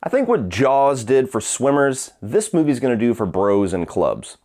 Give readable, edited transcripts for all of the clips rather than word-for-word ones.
I think what Jaws did for swimmers, this movie's gonna do for bros and clubs.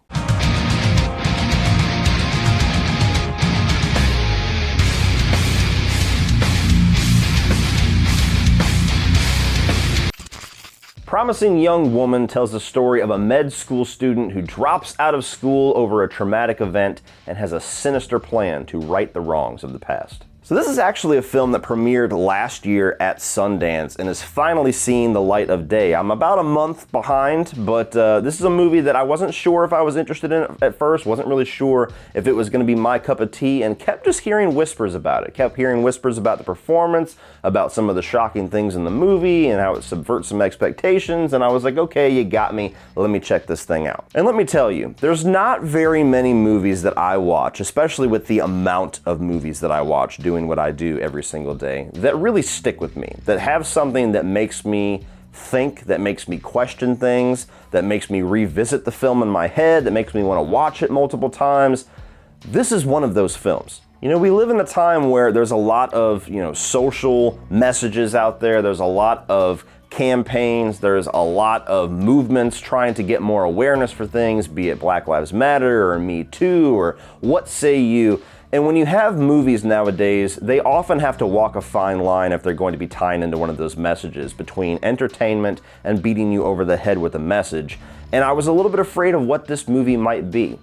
Promising Young Woman tells the story of a med school student who drops out of school over a traumatic event and has a sinister plan to right the wrongs of the past. So this is actually a film that premiered last year at Sundance and is finally seeing the light of day. I'm about a month behind, but this is a movie that I wasn't sure if I was interested in at first, wasn't really sure if it was going to be my cup of tea, and kept just hearing whispers about it. Kept hearing whispers about the performance, about some of the shocking things in the movie, and how it subverts some expectations, and I was like, okay, you got me, let me check this thing out. And let me tell you, there's not very many movies that I watch, especially with the amount of movies that I watch doing what I do every single day, that really stick with me, that have something that makes me think, that makes me question things, that makes me revisit the film in my head, that makes me want to watch it multiple times. This is one of those films. You know, we live in a time where there's a lot of, social messages out there, there's a lot of campaigns, there's a lot of movements trying to get more awareness for things, be it Black Lives Matter or Me Too or What Say You. And when you have movies nowadays, they often have to walk a fine line if they're going to be tying into one of those messages between entertainment and beating you over the head with a message. And I was a little bit afraid of what this movie might be.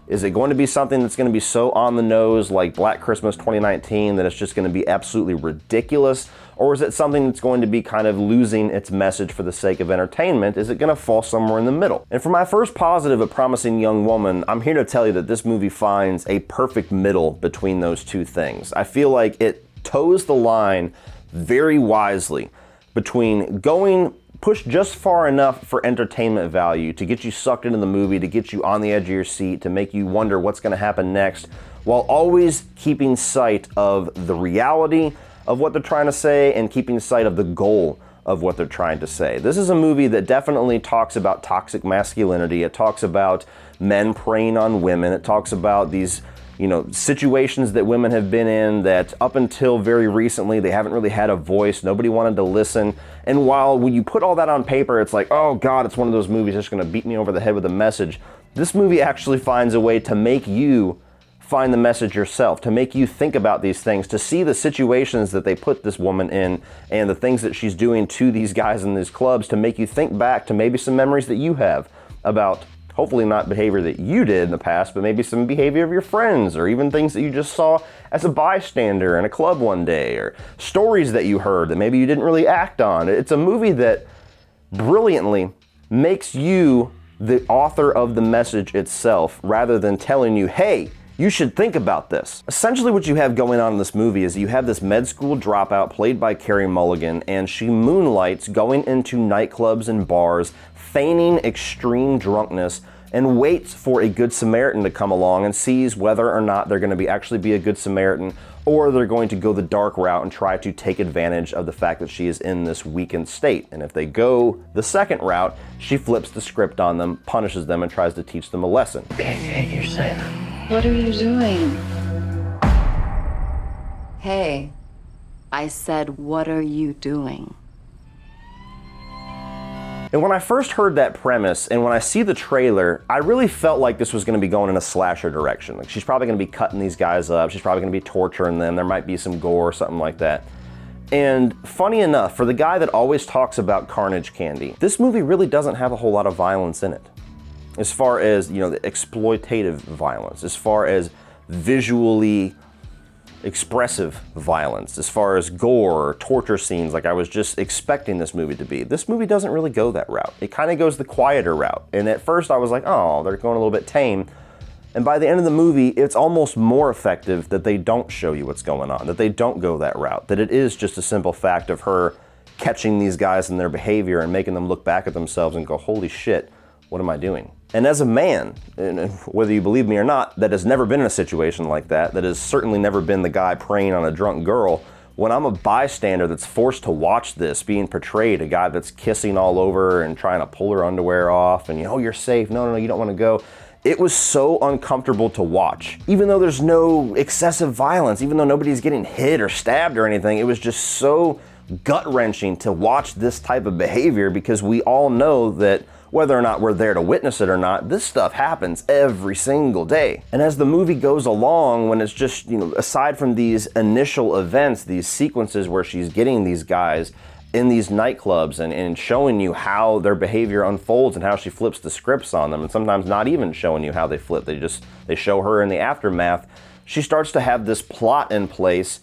Is it going to be something that's going to be so on the nose like Black Christmas 2019 that it's just going to be absolutely ridiculous? Or is it something that's going to be kind of losing its message for the sake of entertainment? Is it going to fall somewhere in the middle? And for my first positive at Promising Young Woman, I'm here to tell you that this movie finds a perfect middle between those two things. I feel like it toes the line very wisely between going pushed just far enough for entertainment value to get you sucked into the movie, to get you on the edge of your seat, to make you wonder what's going to happen next, while always keeping sight of the reality of what they're trying to say and keeping sight of the goal of what they're trying to say. This is a movie that definitely talks about toxic masculinity. It talks about men preying on women. It talks about these situations that women have been in that up until very recently, they haven't really had a voice. Nobody wanted to listen. And while when you put all that on paper, it's like, oh God, it's one of those movies that's going to beat me over the head with a message. This movie actually finds a way to make you find the message yourself, to make you think about these things, to see the situations that they put this woman in and the things that she's doing to these guys in these clubs, to make you think back to maybe some memories that you have about hopefully not behavior that you did in the past, but maybe some behavior of your friends, or even things that you just saw as a bystander in a club one day, or stories that you heard that maybe you didn't really act on. It's a movie that brilliantly makes you the author of the message itself, rather than telling you, hey, you should think about this. Essentially what you have going on in this movie is you have this med school dropout played by Carey Mulligan, and she moonlights going into nightclubs and bars, feigning extreme drunkenness, and waits for a good Samaritan to come along and sees whether or not they're going to actually be a good Samaritan, or they're going to go the dark route and try to take advantage of the fact that she is in this weakened state. And if they go the second route, she flips the script on them, punishes them, and tries to teach them a lesson. Okay, you're saying. What are you doing? Hey, I said, what are you doing? And when I first heard that premise, and when I see the trailer, I really felt like this was going to be going in a slasher direction. Like, she's probably going to be cutting these guys up, she's probably going to be torturing them, there might be some gore or something like that. And funny enough, for the guy that always talks about carnage candy, this movie really doesn't have a whole lot of violence in it. As far as, the exploitative violence, as far as visually expressive violence, as far as gore or torture scenes like I was just expecting this movie to be. This movie doesn't really go that route. It kind of goes the quieter route. And at first I was like, oh, they're going a little bit tame. And by the end of the movie, it's almost more effective that they don't show you what's going on, that they don't go that route, that it is just a simple fact of her catching these guys in their behavior and making them look back at themselves and go, holy shit, what am I doing? And as a man, and whether you believe me or not, that has never been in a situation like that has certainly never been the guy preying on a drunk girl, when I'm a bystander that's forced to watch this being portrayed, a guy that's kissing all over and trying to pull her underwear off and, you're safe, no, you don't want to go. It was so uncomfortable to watch. Even though there's no excessive violence, even though nobody's getting hit or stabbed or anything, it was just so gut-wrenching to watch this type of behavior, because we all know that whether or not we're there to witness it or not, this stuff happens every single day. And as the movie goes along, when it's just, aside from these initial events, these sequences where she's getting these guys in these nightclubs and showing you how their behavior unfolds and how she flips the scripts on them, and sometimes not even showing you how they flip, they show her in the aftermath, she starts to have this plot in place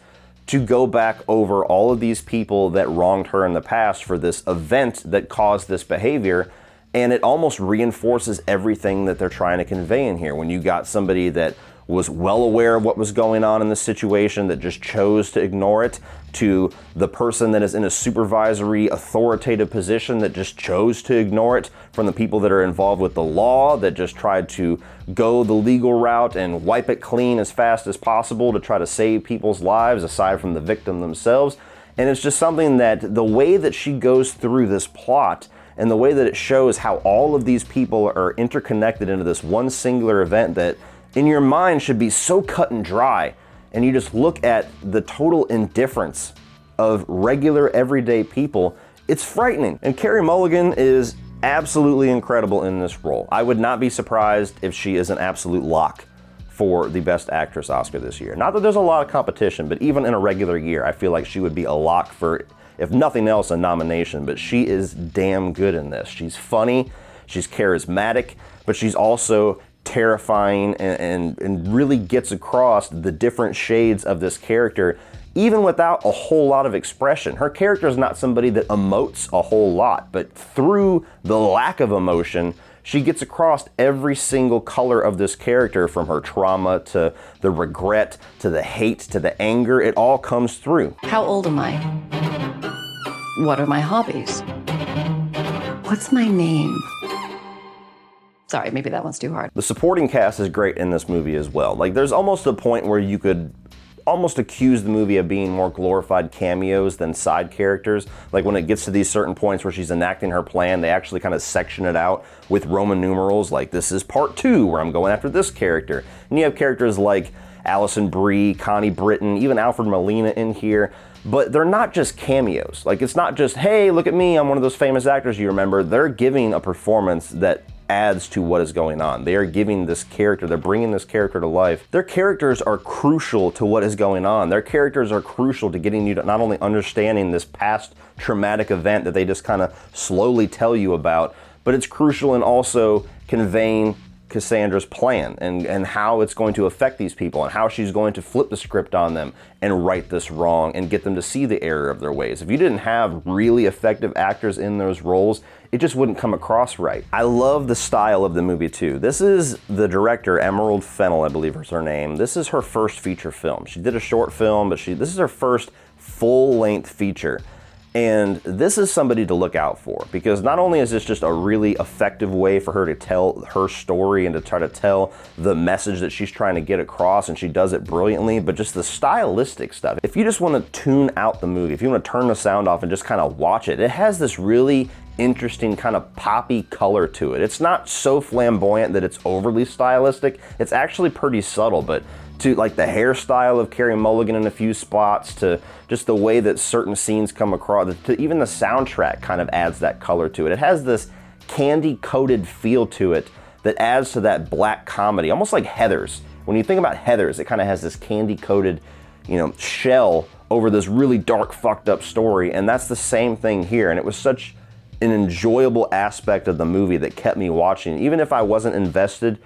to go back over all of these people that wronged her in the past for this event that caused this behavior. And it almost reinforces everything that they're trying to convey in here. When you got somebody that was well aware of what was going on in the situation that just chose to ignore it, to the person that is in a supervisory, authoritative position that just chose to ignore it, from the people that are involved with the law that just tried to go the legal route and wipe it clean as fast as possible to try to save people's lives, aside from the victim themselves. And it's just something that the way that she goes through this plot and the way that it shows how all of these people are interconnected into this one singular event that in your mind should be so cut and dry, and you just look at the total indifference of regular everyday people, it's frightening. And Carey Mulligan is absolutely incredible in this role. I would not be surprised if she is an absolute lock for the Best Actress Oscar this year. Not that there's a lot of competition, but even in a regular year, I feel like she would be a lock for, if nothing else, a nomination. But she is damn good in this. She's funny, she's charismatic, but she's also terrifying and really gets across the different shades of this character, even without a whole lot of expression. Her character is not somebody that emotes a whole lot, but through the lack of emotion, she gets across every single color of this character, from her trauma to the regret to the hate to the anger. It all comes through. How old am I? What are my hobbies? What's my name? Sorry, maybe that one's too hard. The supporting cast is great in this movie as well. Like, there's almost a point where you could almost accuse the movie of being more glorified cameos than side characters. Like, when it gets to these certain points where she's enacting her plan, they actually kind of section it out with Roman numerals, like, this is part 2 where I'm going after this character. And you have characters like Alison Brie, Connie Britton, even Alfred Molina in here. But they're not just cameos. Like, it's not just, hey, look at me, I'm one of those famous actors you remember. They're giving a performance that adds to what is going on. They are giving this character, they're bringing this character to life. Their characters are crucial to what is going on. Their characters are crucial to getting you to not only understanding this past traumatic event that they just kind of slowly tell you about, but it's crucial in also conveying Cassandra's plan and how it's going to affect these people and how she's going to flip the script on them and right this wrong and get them to see the error of their ways. If you didn't have really effective actors in those roles, it just wouldn't come across right. I love the style of the movie too. This is the director, Emerald Fennell, I believe is her name. This is her first feature film. She did a short film, but this is her first full-length feature. And this is somebody to look out for, because not only is this just a really effective way for her to tell her story and to try to tell the message that she's trying to get across, and she does it brilliantly, but just the stylistic stuff. If you just want to tune out the movie, if you want to turn the sound off and just kind of watch it, it has this really interesting kind of poppy color to it. It's not so flamboyant that it's overly stylistic. It's actually pretty subtle, but to like the hairstyle of Carey Mulligan in a few spots, to just the way that certain scenes come across, to even the soundtrack kind of adds that color to it. It has this candy-coated feel to it that adds to that black comedy, almost like Heathers. When you think about Heathers, it kind of has this candy-coated, shell over this really dark, fucked up story, and that's the same thing here. And it was such an enjoyable aspect of the movie that kept me watching. Even if I wasn't invested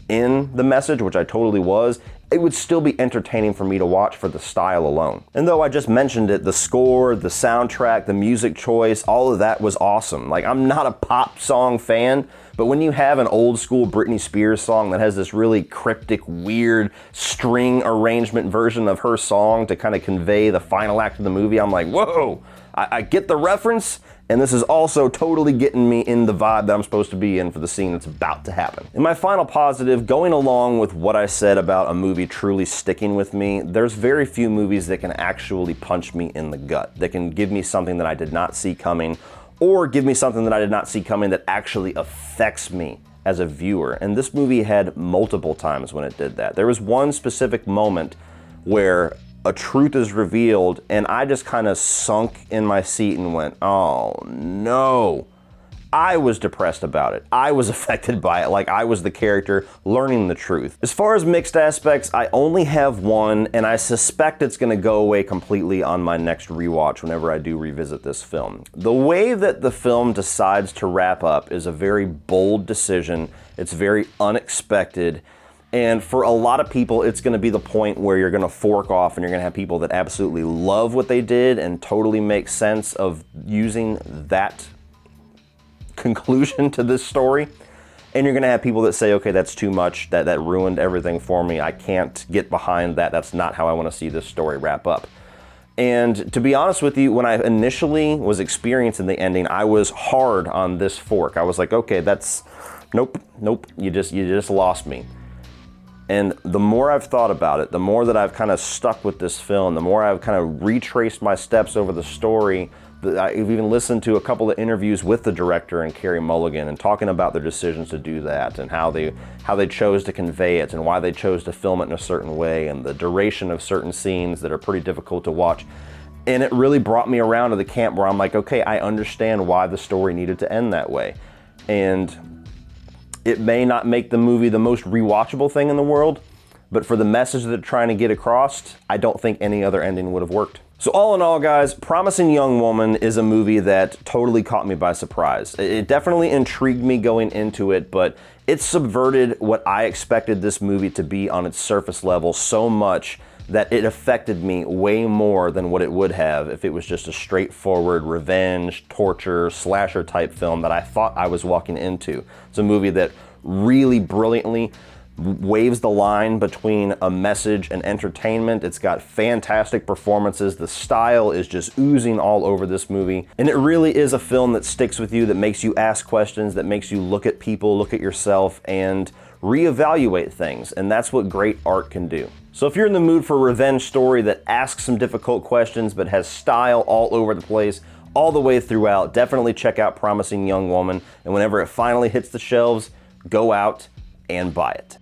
in the message, which I totally was, it would still be entertaining for me to watch for the style alone. And though I just mentioned it, the score, the soundtrack, the music choice, all of that was awesome. Like, I'm not a pop song fan, but when you have an old school Britney Spears song that has this really cryptic, weird string arrangement version of her song to kind of convey the final act of the movie, I'm like, whoa, I get the reference, and this is also totally getting me in the vibe that I'm supposed to be in for the scene that's about to happen. And my final positive, going along with what I said about a movie truly sticking with me, there's very few movies that can actually punch me in the gut, that can give me something that I did not see coming, or give me something that I did not see coming that actually affects me as a viewer. And this movie had multiple times when it did that. There was one specific moment where a truth is revealed, and I just kind of sunk in my seat and went, oh no. I was depressed about it. I was affected by it, like I was the character learning the truth. As far as mixed aspects, I only have one, and I suspect it's gonna go away completely on my next rewatch whenever I do revisit this film. The way that the film decides to wrap up is a very bold decision. It's very unexpected. And for a lot of people, it's gonna be the point where you're gonna fork off and you're gonna have people that absolutely love what they did and totally make sense of using that conclusion to this story, and you're gonna have people that say, okay, that's too much, that ruined everything for me, I can't get behind that, that's not how I want to see this story wrap up. And to be honest with you, when I initially was experiencing the ending, I was hard on this fork. I was like, okay, that's nope, you just lost me. And the more I've thought about it, the more that I've kind of stuck with this film, the more I've kind of retraced my steps over the story. I've even listened to a couple of interviews with the director and Carey Mulligan and talking about their decisions to do that and how they chose to convey it and why they chose to film it in a certain way and the duration of certain scenes that are pretty difficult to watch. And it really brought me around to the camp where I'm like, okay, I understand why the story needed to end that way. And it may not make the movie the most rewatchable thing in the world, but for the message that they're trying to get across, I don't think any other ending would have worked. So all in all, guys, Promising Young Woman is a movie that totally caught me by surprise. It definitely intrigued me going into it, but it subverted what I expected this movie to be on its surface level so much that it affected me way more than what it would have if it was just a straightforward revenge, torture, slasher type film that I thought I was walking into. It's a movie that really brilliantly waves the line between a message and entertainment. It's got fantastic performances. The style is just oozing all over this movie. And it really is a film that sticks with you, that makes you ask questions, that makes you look at people, look at yourself, and reevaluate things. And that's what great art can do. So if you're in the mood for a revenge story that asks some difficult questions but has style all over the place, all the way throughout, definitely check out Promising Young Woman. And whenever it finally hits the shelves, go out and buy it.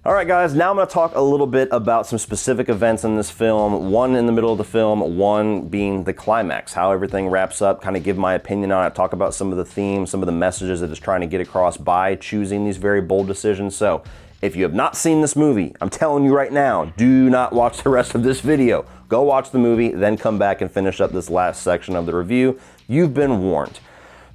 All right, guys, now I'm going to talk a little bit about some specific events in this film, one in the middle of the film, one being the climax, how everything wraps up, kind of give my opinion on it, talk about some of the themes, some of the messages that it's trying to get across by choosing these very bold decisions. So if you have not seen this movie, I'm telling you right now, do not watch the rest of this video. Go watch the movie, then come back and finish up this last section of the review. You've been warned.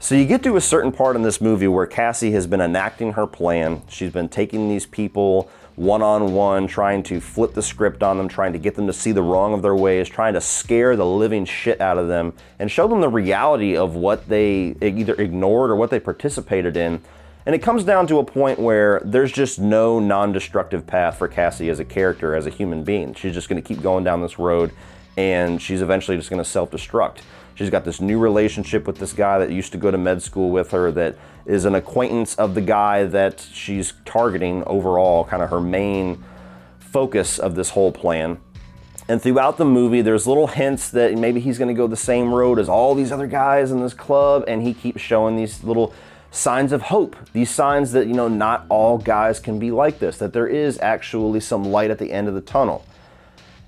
So you get to a certain part in this movie where Cassie has been enacting her plan. She's been taking these people one-on-one, trying to flip the script on them, trying to get them to see the wrong of their ways, trying to scare the living shit out of them and show them the reality of what they either ignored or what they participated in. And it comes down to a point where there's just no non-destructive path for Cassie as a character, as a human being. She's just going to keep going down this road, and she's eventually just going to self-destruct. She's got this new relationship with this guy that used to go to med school with her that is an acquaintance of the guy that she's targeting overall, kind of her main focus of this whole plan. And throughout the movie, there's little hints that maybe he's going to go the same road as all these other guys in this club, and he keeps showing these little signs of hope, these signs that, not all guys can be like this, that there is actually some light at the end of the tunnel.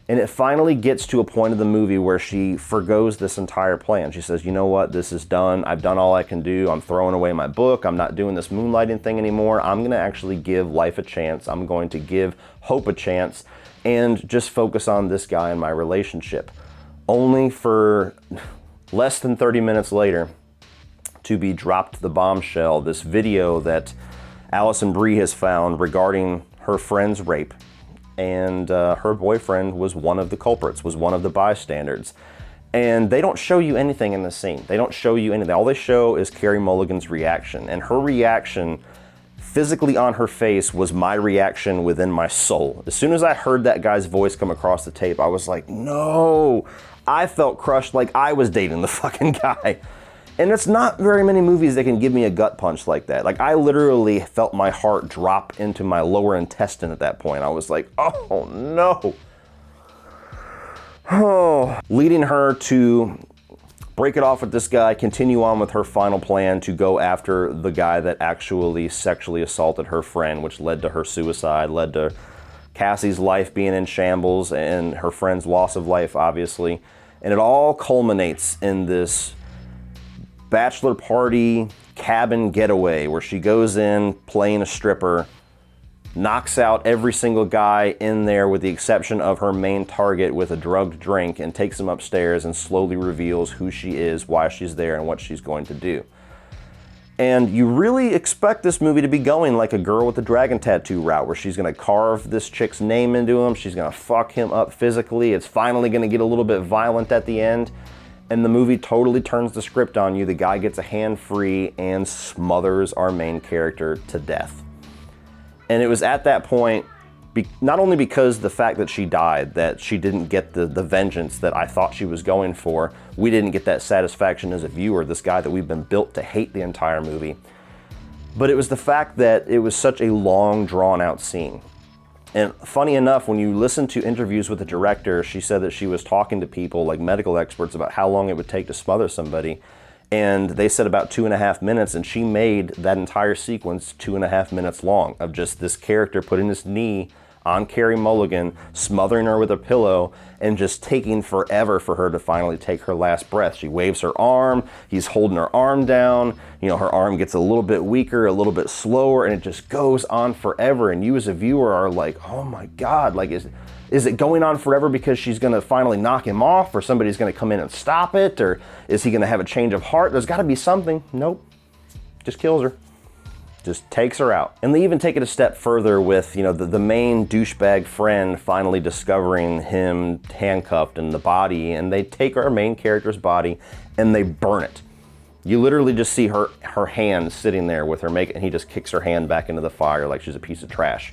And it finally gets to a point of the movie where she forgoes this entire plan. She says, you know what, this is done. I've done all I can do. I'm throwing away my book. I'm not doing this moonlighting thing anymore. I'm going to actually give life a chance. I'm going to give hope a chance and just focus on this guy and my relationship. Only for less than 30 minutes later to be dropped the bombshell, this video that Allison Brie has found regarding her friend's rape. And her boyfriend was one of the culprits, was one of the bystanders. And they don't show you anything in the scene. They don't show you anything. All they show is Carey Mulligan's reaction. And her reaction physically on her face was my reaction within my soul. As soon as I heard that guy's voice come across the tape, I was like, no. I felt crushed like I was dating the fucking guy. And it's not very many movies that can give me a gut punch like that. Like, I literally felt my heart drop into my lower intestine at that point. I was like, oh no. Oh. Leading her to break it off with this guy, continue on with her final plan to go after the guy that actually sexually assaulted her friend, which led to her suicide, led to Cassie's life being in shambles and her friend's loss of life, obviously. And it all culminates in this bachelor party cabin getaway where she goes in playing a stripper, knocks out every single guy in there with the exception of her main target with a drugged drink, and takes him upstairs and slowly reveals who she is, why she's there, and what she's going to do. And you really expect this movie to be going like a Girl with the Dragon Tattoo route, where she's going to carve this chick's name into him, she's going to fuck him up physically, it's finally going to get a little bit violent at the end, and the movie totally turns the script on you. The guy gets a hand free and smothers our main character to death. And it was at that point, not only because the fact that she died, that she didn't get the vengeance that I thought she was going for, we didn't get that satisfaction as a viewer, this guy that we've been built to hate the entire movie, but it was the fact that it was such a long, drawn-out scene. And funny enough, when you listen to interviews with the director, she said that she was talking to people like medical experts about how long it would take to smother somebody, and they said about 2.5 minutes, and she made that entire sequence 2.5 minutes long of just this character putting his knee on Carey Mulligan, smothering her with a pillow, and just taking forever for her to finally take her last breath. She waves her arm, he's holding her arm down, her arm gets a little bit weaker, a little bit slower, and it just goes on forever. And you as a viewer are like, oh my God, like is it going on forever because she's gonna finally knock him off, or somebody's gonna come in and stop it, or is he gonna have a change of heart? There's gotta be something. Nope, just kills her. Just takes her out. And they even take it a step further with, the main douchebag friend finally discovering him handcuffed in the body, and they take our main character's body and they burn it. You literally just see her hand sitting there with her makeup, and he just kicks her hand back into the fire like she's a piece of trash.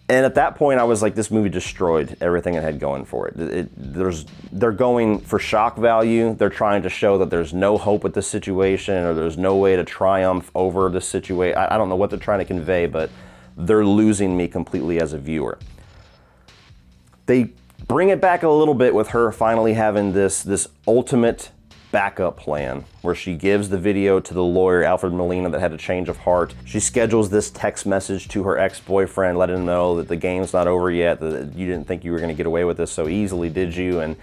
And at that point, I was like, this movie destroyed everything it had going for it. They're going for shock value. They're trying to show that there's no hope with this situation, or there's no way to triumph over this situation. I don't know what they're trying to convey, but they're losing me completely as a viewer. They bring it back a little bit with her finally having this ultimate backup plan where she gives the video to the lawyer, Alfred Molina, that had a change of heart. She schedules this text message to her ex-boyfriend, letting him know that the game's not over yet, that you didn't think you were going to get away with this so easily, did you? And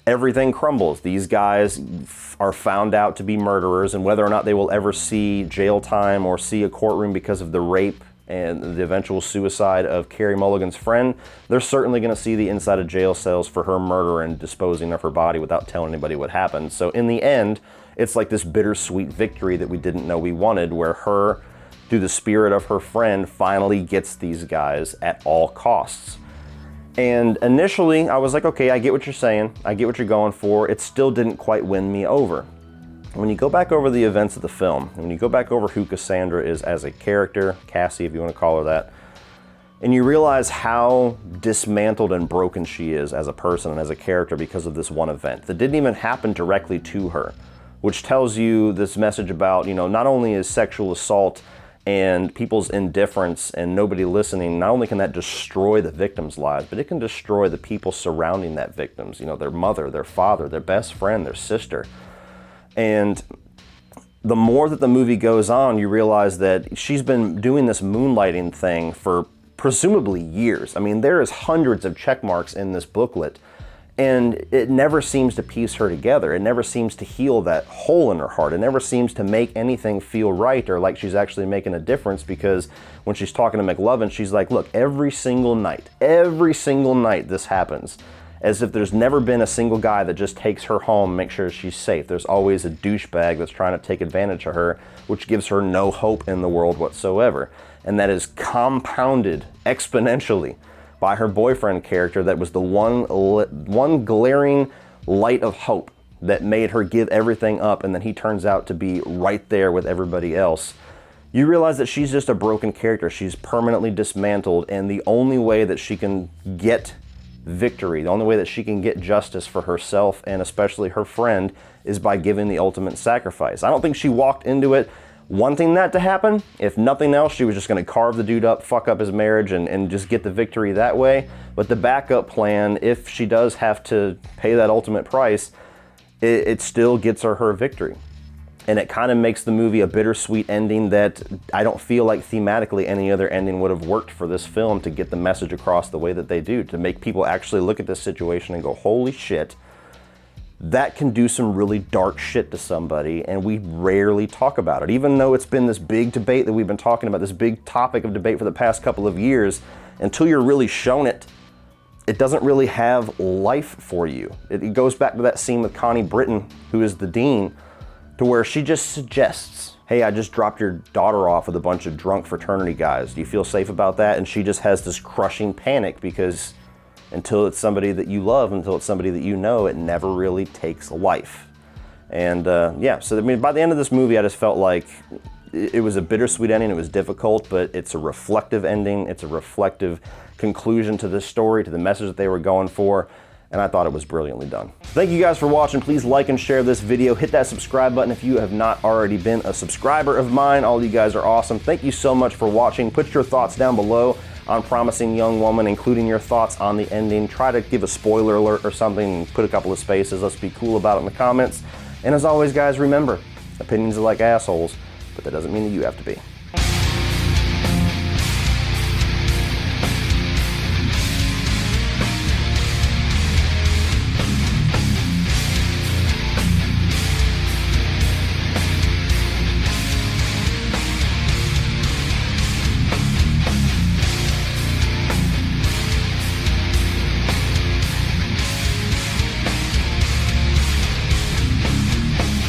everything crumbles. These guys are found out to be murderers, and whether or not they will ever see jail time or see a courtroom because of the rape and the eventual suicide of Carey Mulligan's friend, they're certainly going to see the inside of jail cells for her murder and disposing of her body without telling anybody what happened. So in the end, it's like this bittersweet victory that we didn't know we wanted, where her, through the spirit of her friend, finally gets these guys at all costs. And initially, I was like, okay, I get what you're saying. I get what you're going for. It still didn't quite win me over. When you go back over the events of the film, when you go back over who Cassandra is as a character, Cassie if you want to call her that, and you realize how dismantled and broken she is as a person and as a character because of this one event that didn't even happen directly to her, which tells you this message about, not only is sexual assault and people's indifference and nobody listening, not only can that destroy the victims' lives, but it can destroy the people surrounding that victims, their mother, their father, their best friend, their sister. And the more that the movie goes on, you realize that she's been doing this moonlighting thing for presumably years. I mean, there is hundreds of check marks in this booklet, and it never seems to piece her together. It never seems to heal that hole in her heart. It never seems to make anything feel right or like she's actually making a difference, because when she's talking to McLovin, she's like, look, every single night this happens. As if there's never been a single guy that just takes her home and makes sure she's safe. There's always a douchebag that's trying to take advantage of her, which gives her no hope in the world whatsoever. And that is compounded exponentially by her boyfriend character that was the one glaring light of hope that made her give everything up, and then he turns out to be right there with everybody else. You realize that she's just a broken character. She's permanently dismantled, and the only way that she can get victory, the only way that she can get justice for herself and especially her friend, is by giving the ultimate sacrifice. I don't think she walked into it wanting that to happen. If nothing else, she was just going to carve the dude up, fuck up his marriage, and just get the victory that way. But the backup plan, if she does have to pay that ultimate price, it still gets her victory. And it kind of makes the movie a bittersweet ending that I don't feel like thematically any other ending would have worked for this film to get the message across the way that they do, to make people actually look at this situation and go, holy shit, that can do some really dark shit to somebody, and we rarely talk about it. Even though it's been this big debate that we've been talking about, this big topic of debate for the past couple of years, until you're really shown it, it doesn't really have life for you. It goes back to that scene with Connie Britton, who is the dean, to where she just suggests, hey, I just dropped your daughter off with a bunch of drunk fraternity guys. Do you feel safe about that? And she just has this crushing panic because until it's somebody that you love, until it's somebody that you know, it never really takes life. And yeah, so I mean, by the end of this movie, I just felt like it was a bittersweet ending. It was difficult, but it's a reflective ending. It's a reflective conclusion to this story, to the message that they were going for. And I thought it was brilliantly done. Thank you guys for watching. Please like and share this video. Hit that subscribe button if you have not already been a subscriber of mine. All you guys are awesome. Thank you so much for watching. Put your thoughts down below on Promising Young Woman, including your thoughts on the ending. Try to give a spoiler alert or something and put a couple of spaces. Let's be cool about it in the comments. And as always, guys, remember, opinions are like assholes, but that doesn't mean that you have to be.